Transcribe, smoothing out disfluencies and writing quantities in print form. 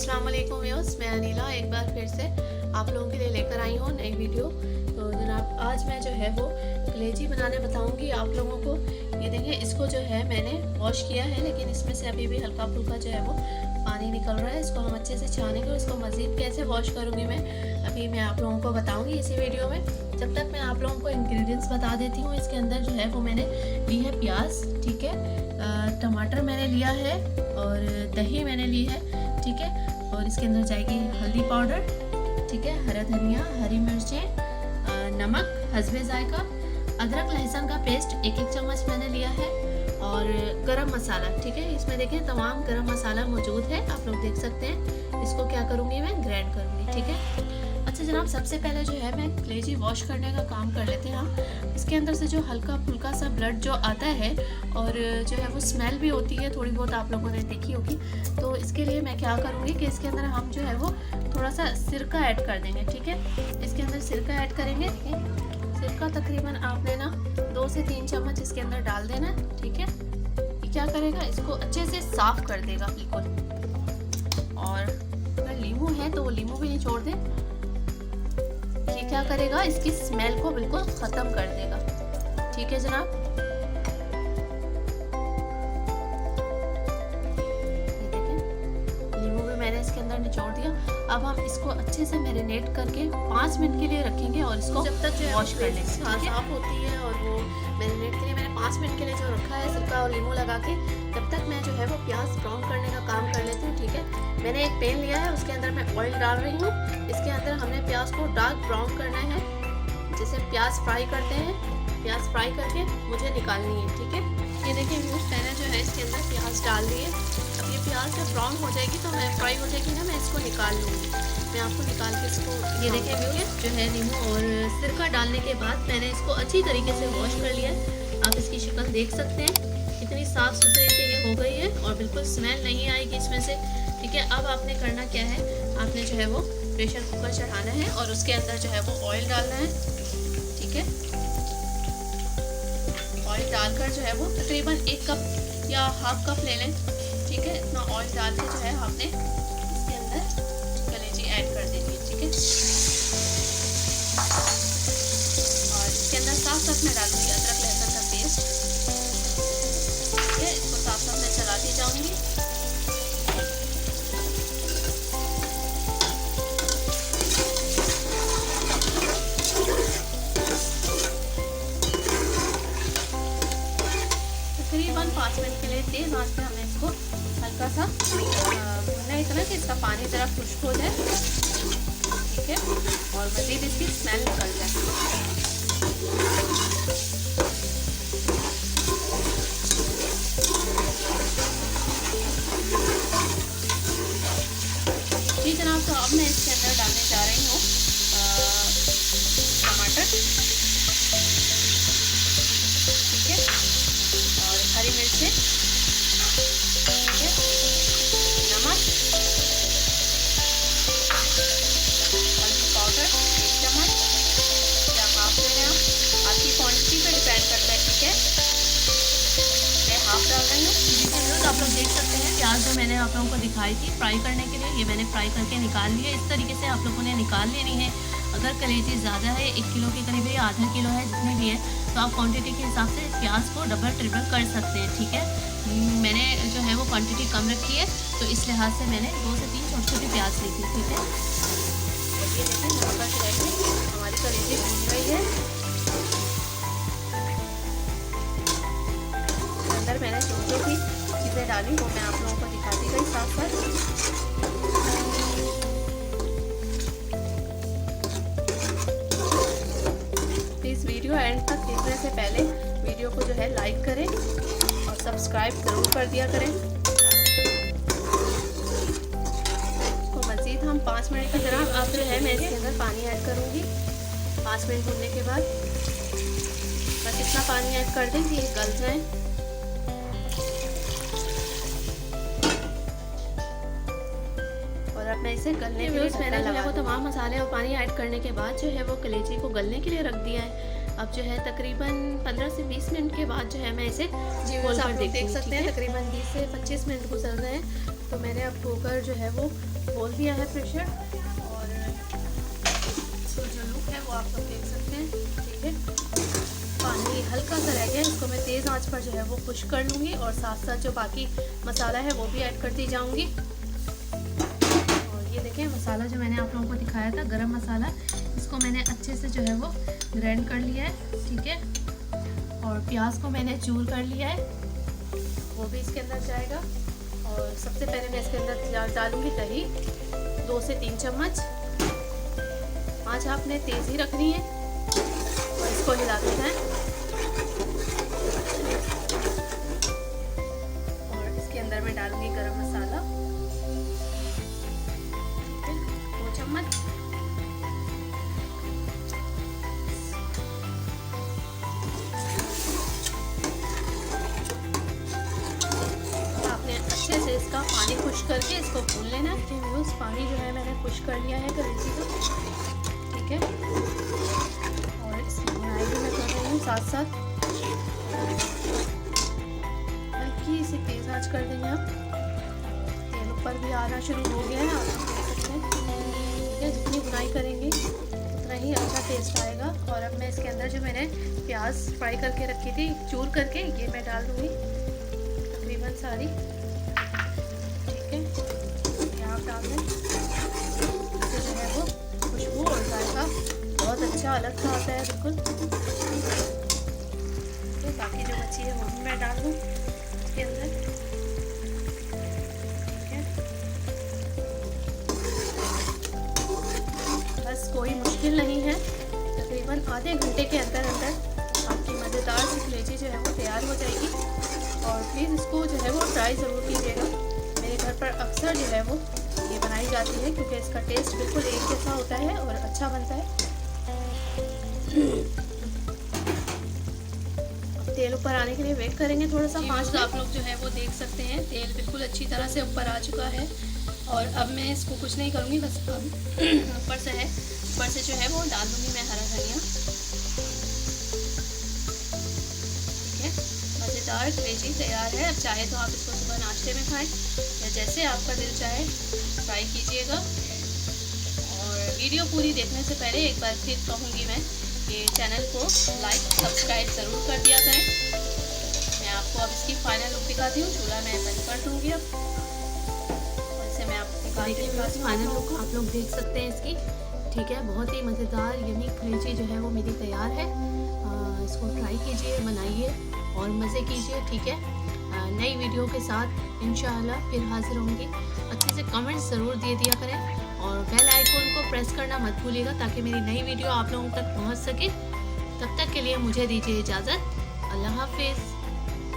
अस्सलाम वालेकुम व्यूअर्स, मैं अनीला एक बार फिर से आप लोगों के लिए लेकर आई हूँ नई वीडियो। तो जनाब आज मैं जो है वो कलेजी बनाने बताऊँगी आप लोगों को। ये देखिए, इसको जो है मैंने वॉश किया है, लेकिन इसमें से अभी भी हल्का फुल्का जो है वो पानी निकल रहा है। इसको हम अच्छे से छानेंगे और इसको मज़ीद कैसे वॉश करूँगी अभी मैं आप लोगों को बताऊँगी इसी वीडियो में। जब तक मैं आप लोगों को इंग्रेडिएंट्स बता देती हूँ। इसके अंदर जो है वो मैंने ली है प्याज, ठीक है, टमाटर मैंने लिया है और दही मैंने ली है, ठीक है। और इसके अंदर जाएगी हल्दी पाउडर, ठीक है, हरा धनिया, हरी मिर्चें, नमक हस्बे जायका, अदरक लहसुन का पेस्ट 1-1 चम्मच मैंने लिया है और गरम मसाला, ठीक है। इसमें देखें तमाम गरम मसाला मौजूद है, आप लोग देख सकते हैं। इसको क्या करूँगी मैं ग्राइंड करूँगी, ठीक है। अच्छा जनाब, सबसे पहले जो है मैं कलेजी वॉश करने का काम कर लेते हैं हम। इसके अंदर से जो हल्का फुल्का सा ब्लड जो आता है और जो है वो स्मेल भी होती है थोड़ी बहुत, आप लोगों ने देखी होगी। तो इसके लिए मैं क्या करूँगी कि इसके अंदर हम जो है वो थोड़ा सा सिरका ऐड कर देंगे, ठीक है। इसके अंदर सिरका ऐड करेंगे, ठीक है। सिरका तकरीबन आपने ना 2 से 3 चम्मच इसके अंदर डाल देना, ठीक है। ये क्या करेगा, इसको अच्छे से साफ कर देगा बिल्कुल। और अगर लीमू है तो वो लीमू भी निचोड़ दें। ये क्या करेगा, इसकी स्मेल को बिल्कुल ख़त्म कर देगा, ठीक है जनाब। ये देखें, लीमू भी मैंने इसके अंदर निचोड़ दिया। अब हम इसको अच्छे से मैरिनेट करके 5 मिनट के लिए रखेंगे और इसको जब तक वॉश कर लेंगे, साफ होती है। और वो मैरिनेट के लिए मैंने 5 मिनट के लिए जो रखा है सिरका और लीमू लगा के, तब तक मैं जो है वो प्याज ब्राउन करने का काम कर लेती हूँ, ठीक है। मैंने एक पैन लिया है, उसके अंदर मैं ऑयल डाल रही हूँ। इसके अंदर हमने प्याज को डार्क ब्राउन करना है, जैसे प्याज फ्राई करते हैं। प्याज फ्राई करके मुझे निकालनी है, ठीक है। ये देखिए मैंने जो है इसके अंदर प्याज डाल दी है। अब ये प्याज जब ब्राउन हो जाएगी तो मैं फ्राई हो जाएगी ना, मैं इसको निकाल लूँगी। मैं आपको निकाल के इसको, ये देखिए व्यूअर्स, जो है नींबू और सिरका डालने के बाद मैंने इसको अच्छी तरीके से वॉश कर लिया है। आप इसकी शक्ल देख सकते हैं, इतनी साफ़ सुथरे से ये हो गई है और बिल्कुल स्मेल नहीं आएगी इसमें से, ठीक है। अब आपने करना क्या है, आपने जो है वो प्रेशर कुकर चढ़ाना है और उसके अंदर जो है वो ऑयल डालना है, ठीक है। ऑयल डालकर जो है वो तकरीबन 1 कप या हाफ कप ले लें, ठीक है। इतना ऑयल डाल के जो है आपने इसके अंदर कलेजी ऐड कर देनी है, ठीक है। और इसके अंदर साफ मैं डालूंगी अदरक लहसुन का पेस्ट, ठीक है। इसको साफ मैं चलाती जाऊंगी। तकरीबन 5 मिनट के लिए तेज़ आंच पे हमें इसको हल्का सा भूनना है, इतना कि इसका पानी ज़रा खुश्क हो जाए, ठीक है। और मज़ीद इसकी स्मेल निकल जाए। जी जनाब, तो अब मैं इसके अंदर डालने जा रही हूँ टमाटर, ठीक है, और हरी मिर्चें, ठीक है, नमक, हल्दी पाउडर 1 चम्मच या हाफ ले लें आप, आपकी क्वांटिटी पे डिपेंड करता है, ठीक है। मैं हाफ डाल रही हूँ। तो आप लोग देख सकते हैं प्याज जो मैंने आप लोगों को दिखाई थी फ्राई करने के लिए, ये मैंने फ्राई करके निकाल लिया। इस तरीके से आप लोगों ने निकाल लेनी है। अगर कलेजी ज़्यादा है, 1 किलो के करीब या आधा किलो है, जितनी भी है, तो आप क्वांटिटी के हिसाब से प्याज को डबल ट्रिपल कर सकते हैं, ठीक है। मैंने जो है वो क्वांटिटी कम रखी है, तो इस लिहाज से मैंने 2 से 3 छोटी-छोटी प्याज ली थी, ठीक है। और ये देखें नमक की हमारी कलेजी भून गई है। अंदर मैंने जो भी चीज़ें डाली वो मैं आप लोगों को दिखाती गई साथ साथ। प्लीज़ वीडियो एंड तक देखने से पहले वीडियो को जो है लाइक करें और सब्सक्राइब ज़रूर कर दिया करें। तो मज़ीद हम 5 मिनट की तरह अब जो है मैं इसके अंदर पानी ऐड करूँगी। 5 मिनट भूनने के बाद बस इतना पानी ऐड कर दें कि ये गल जाए। अब मैं इसे गलने के लिए मैंने जो है वो तमाम मसाले और पानी ऐड करने के बाद जो है वो कलेजी को गलने के लिए रख दिया है। अब जो है तकरीबन 15 से 20 मिनट के बाद जो है मैं इसे खोल कर देख सकते हैं। तकरीबन 20 से 25 मिनट गुजर गए हैं तो मैंने अब कुकर जो है वो खोल दिया है प्रेशर, और इसका जो लुक है वो आप लोग देख सकते हैं। ठीक है, पानी हल्का सा रह गया, इसको मैं तेज़ आंच पर जो है वो खुश कर लूँगी, और साथ साथ जो बाकी मसाला है वो भी ऐड करती जाऊँगी। और ये देखें मसाला जो मैंने आप लोगों को दिखाया था, गरम मसाला, इसको मैंने अच्छे से जो है वो ग्राइंड कर लिया है। ठीक है, और प्याज को मैंने चूर कर लिया है, वो भी इसके अंदर जाएगा। और सबसे पहले मैं इसके अंदर डालूंगी दही, 2 से 3 चम्मच। आँच आपने तेज़ ही रखनी है और इसको हिलाते हैं। और इसके अंदर मैं डालूंगी गरम मसाला, 2 चम्मच। अच्छे से इसका पानी खुश करके इसको भून लेना है। उस पानी जो है मैंने खुश कर लिया है कलेजी को। ठीक है, और इसकी बुनाई भी मैं कर रही हूँ साथ साथ। हल्की सी तेज आंच कर देंगे आप। तेल ऊपर भी आना शुरू हो गया है, आप देख सकते हैं। ठीक है, जितनी बुनाई करेंगे उतना ही अच्छा टेस्ट आएगा। और अब मैं इसके अंदर जो मैंने प्याज फ्राई करके रखी थी चूर करके, ये मैं डाल दूँगी तकरीबन सारी। आप डाल दें, इससे जो है वो खुशबू और जायका बहुत अच्छा अलग सा आता है बिल्कुल। तो बाकी जो बची है वो भी मैं डाल दूँ इसके अंदर। ठीक है, बस कोई मुश्किल नहीं है, तकरीबन आधे घंटे के अंदर अंदर आपकी मज़ेदार सी कलेजी जो है वो तैयार हो जाएगी। और प्लीज़ इसको जो है वो ट्राई ज़रूर कीजिएगा। मेरे घर पर अक्सर जो है वो ये बनाई जाती है, क्योंकि इसका टेस्ट बिल्कुल एक जैसा होता है और अच्छा बनता है। अब तेल ऊपर आने के लिए वेट करेंगे थोड़ा सा, 5 मिनट। आप लोग जो है वो देख सकते हैं तेल बिल्कुल अच्छी तरह से ऊपर आ चुका है। और अब मैं इसको कुछ नहीं करूँगी, बस अब ऊपर से जो है वो डाल दूँगी मैं हरा धनिया। ठीक है, मज़ेदार कलेजी तैयार है। अब चाहे तो आप इसको सुबह नाश्ते में खाएं, या जैसे आपका दिल चाहे ट्राई कीजिएगा। और वीडियो पूरी देखने से पहले एक बार फिर कहूँगी मैं कि चैनल को लाइक सब्सक्राइब ज़रूर कर दिया करें। मैं आपको अब इसकी फाइनल लुक दिखाती हूँ। चूल्हा मैं बंद कर दूँगी अब, और इसे मैं आपको दिखाती हूँ फाइनल लुक। आप लोग देख सकते हैं इसकी। ठीक है, बहुत ही मज़ेदार यमी कलेजी जो है वो मेरी तैयार है। इसको ट्राई कीजिए, बनाइए और मज़े कीजिए। ठीक है, नई वीडियो के साथ इंशाअल्लाह फिर हाजिर होंगी। अच्छे से कमेंट्स ज़रूर दे दिया करें, और बेल आइकॉन को प्रेस करना मत भूलिएगा, ताकि मेरी नई वीडियो आप लोगों तक पहुंच सके। तब तक के लिए मुझे दीजिए इजाज़त। अल्लाह हाफिज़।